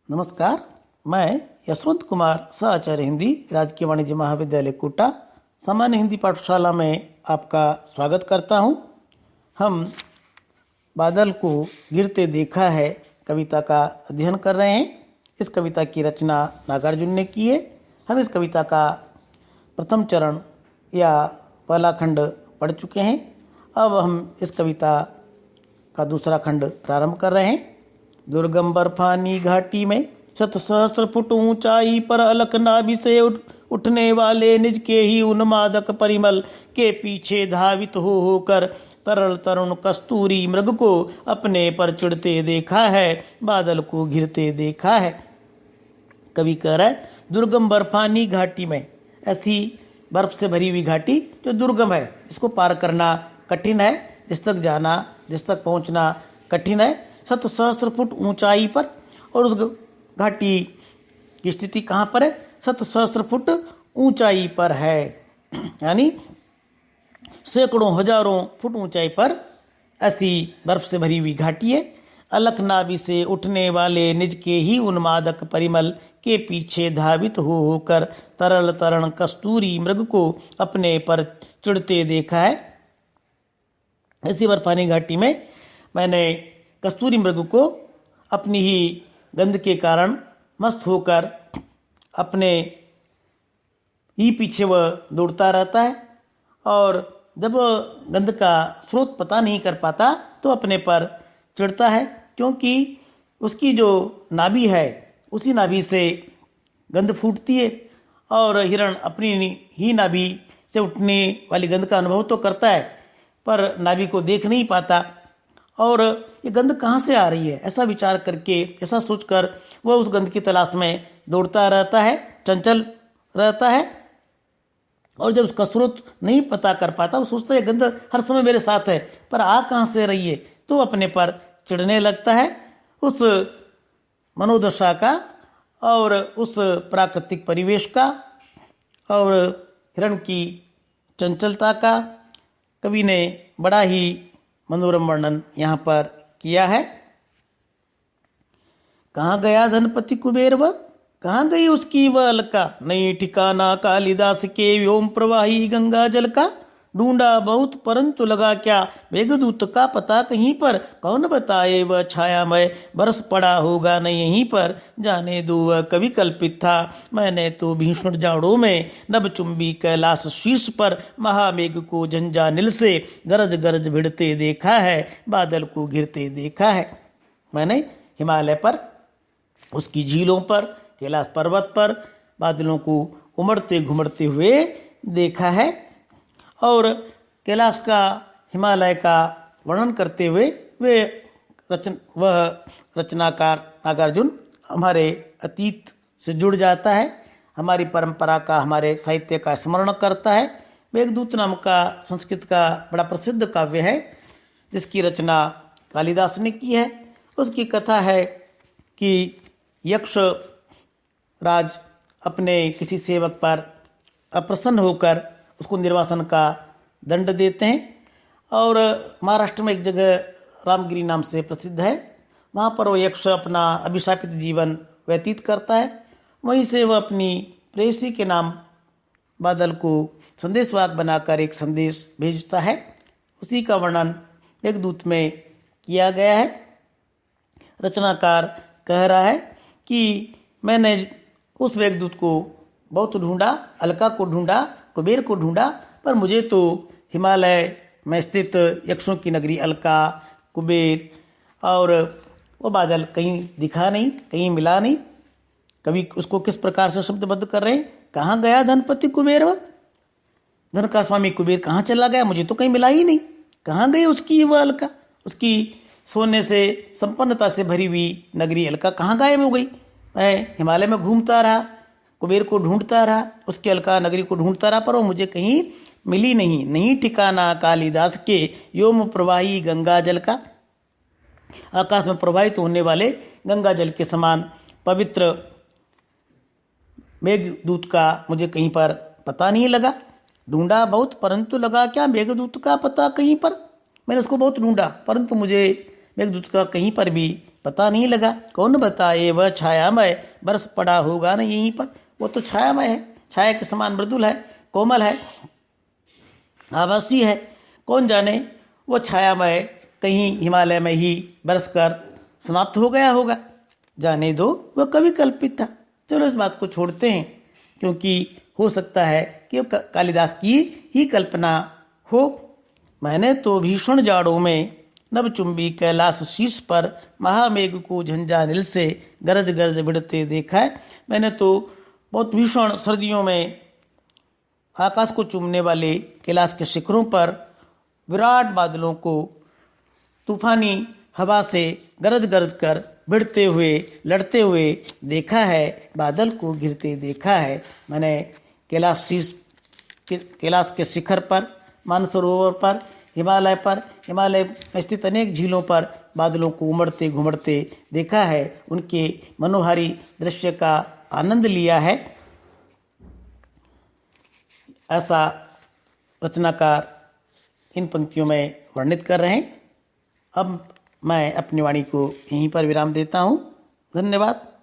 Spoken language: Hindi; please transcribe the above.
नमस्कार, मैं यशवंत कुमार आचार्य हिंदी राजकीय वाणिज्य महाविद्यालय कोटा सामान्य हिंदी पाठशाला में आपका स्वागत करता हूं। हम बादल को गिरते देखा है कविता का अध्ययन कर रहे हैं। इस कविता की रचना नागार्जुन ने की है। हम इस कविता का प्रथम चरण या पहला खंड पढ़ चुके हैं। अब हम इस कविता का दूसरा खंड प्रारंभ कर रहे हैं। दुर्गम बर्फानी घाटी में 7 सहस्त्र फुट ऊंचाई पर अलख नाभि से उठने वाले निज के ही उन्मादक परिमल के पीछे धावित होकर तरल तरुण कस्तूरी मृग को अपने पर चिढ़ते देखा है, बादल को घिरते देखा है। कवि कह रहा है दुर्गम बर्फानी घाटी में, ऐसी बर्फ से भरी हुई घाटी जो दुर्गम है, जिसको पार करना कठिन है, जिस तक जाना, जिस तक पहुंचना कठिन है। 7 सहस्त्र फुट ऊंचाई पर, और उस घाटी की स्थिति कहाँ पर है? 7 सहस्त्र फुट ऊंचाई पर है, यानी सैकड़ों हजारों फुट ऊंचाई पर ऐसी बर्फ से भरी हुई घाटी है। अलख नाभि से उठने वाले निज के ही उन्मादक परिमल के पीछे धावित होकर तरल तरण कस्तूरी मृग को अपने पर चिढ़ते देखा है। ऐसी बर्फानी घाटी में मैंने कस्तूरी मृग को अपनी ही गंध के कारण मस्त होकर अपने ही पीछे वह दौड़ता रहता है, और जब गंध का स्रोत पता नहीं कर पाता तो अपने पर चिढ़ता है, क्योंकि उसकी जो नाभि है उसी नाभि से गंध फूटती है, और हिरण अपनी ही नाभि से उठने वाली गंध का अनुभव तो करता है पर नाभि को देख नहीं पाता, और ये गंध कहाँ से आ रही है ऐसा विचार करके, ऐसा सोचकर वह उस गंध की तलाश में दौड़ता रहता है, चंचल रहता है। और जब उसका स्रोत नहीं पता कर पाता, वो सोचता है गंध हर समय मेरे साथ है पर आ कहाँ से रही है, तो अपने पर चिढ़ने लगता है। उस मनोदशा का और उस प्राकृतिक परिवेश का और हिरण की चंचलता का कवि ने बड़ा ही मनोरम वर्णन यहाँ पर किया है। कहाँ गया धनपति कुबेर वह, कहाँ गई उसकी वह अलका, नहीं ठिकाना कालिदास के व्योम प्रवाही गंगा जल का। ढूंढा बहुत परंतु लगा क्या, मेघदूत का पता कहीं पर, कौन बताए वह छायामय बरस पड़ा होगा न यहीं पर। जाने दो वह कवि कल्पित था, मैंने तो भीषण जाड़ों में नभ चुंबी कैलाश शीर्ष पर महामेघ को झंझानिल से गरज गरज भिड़ते देखा है, बादल को घिरते देखा है। मैंने हिमालय पर, उसकी झीलों पर, कैलाश पर्वत पर बादलों को उमड़ते घुमड़ते हुए देखा है। और कैलाश का, हिमालय का वर्णन करते हुए वह रचनाकार नागार्जुन हमारे अतीत से जुड़ जाता है, हमारी परंपरा का, हमारे साहित्य का स्मरण करता है। मेघदूत नाम का संस्कृत का बड़ा प्रसिद्ध काव्य है, जिसकी रचना कालिदास ने की है। उसकी कथा है कि यक्ष राज अपने किसी सेवक पर अप्रसन्न होकर उसको निर्वासन का दंड देते हैं, और महाराष्ट्र में एक जगह रामगिरी नाम से प्रसिद्ध है, वहाँ पर वो यक्ष अपना अभिशापित जीवन व्यतीत करता है। वहीं से वह अपनी प्रेयसी के नाम बादल को संदेशवाहक बनाकर एक संदेश भेजता है। उसी का वर्णन मेघदूत में किया गया है। रचनाकार कह रहा है कि मैंने उस मेघदूत को बहुत ढूंढा, अलका को ढूंढा, कुबेर को ढूंढा, पर मुझे तो हिमालय में स्थित यक्षों की नगरी अलका, कुबेर और वो बादल कहीं दिखा नहीं, कहीं मिला नहीं। कभी उसको किस प्रकार से शब्दबद्ध कर रहे हैं, कहाँ गया धनपति कुबेर वह, धन का स्वामी कुबेर कहाँ चला गया, मुझे तो कहीं मिला ही नहीं। कहाँ गई उसकी वह अलका, उसकी सोने से संपन्नता से भरी हुई नगरी अलका कहाँ गायब हो गई। मैं हिमालय में घूमता रहा, कुबेर को ढूंढता रहा, उसकी अलका नगरी को ढूंढता रहा, पर वो मुझे कहीं मिली नहीं। नहीं ठिकाना कालिदास के व्योम प्रवाही गंगा जल का, आकाश में प्रवाहित होने वाले गंगा जल के समान पवित्र मेघदूत का मुझे कहीं पर पता नहीं लगा। ढूंढा बहुत परंतु लगा क्या, मेघदूत का पता कहीं पर। मैंने उसको बहुत ढूंढा परंतु मुझे मेघदूत का कहीं पर भी पता नहीं लगा। कौन बताए वह छायामय बरस पड़ा होगा न यहीं पर। वो तो छायामय है, छाया के समान मृदुल है, कोमल है, आभासी है। कौन जाने वो छायामय कहीं हिमालय में ही बरस कर समाप्त हो गया होगा। जाने दो, वह कभी कल्पित था। चलो इस बात को छोड़ते हैं, क्योंकि हो सकता है कि वो कालिदास की ही कल्पना हो। मैंने तो भीषण जाड़ों में नभचुंबी कैलाश शीश पर महामेघ को झंझानिल से गरज गरज भिड़ते देखा है। मैंने तो बहुत भीषण सर्दियों में आकाश को चूमने वाले कैलाश के शिखरों पर विराट बादलों को तूफानी हवा से गरज गरज कर भिड़ते हुए लड़ते हुए देखा है, बादल को गिरते देखा है। मैंने कैलाश के शिखर पर, मानसरोवर पर, हिमालय में स्थित अनेक झीलों पर बादलों को उमड़ते घुमड़ते देखा है, उनके मनोहारी दृश्य का आनंद लिया है। ऐसा रचनाकार इन पंक्तियों में वर्णित कर रहे हैं। अब मैं अपनी वाणी को यहीं पर विराम देता हूँ। धन्यवाद।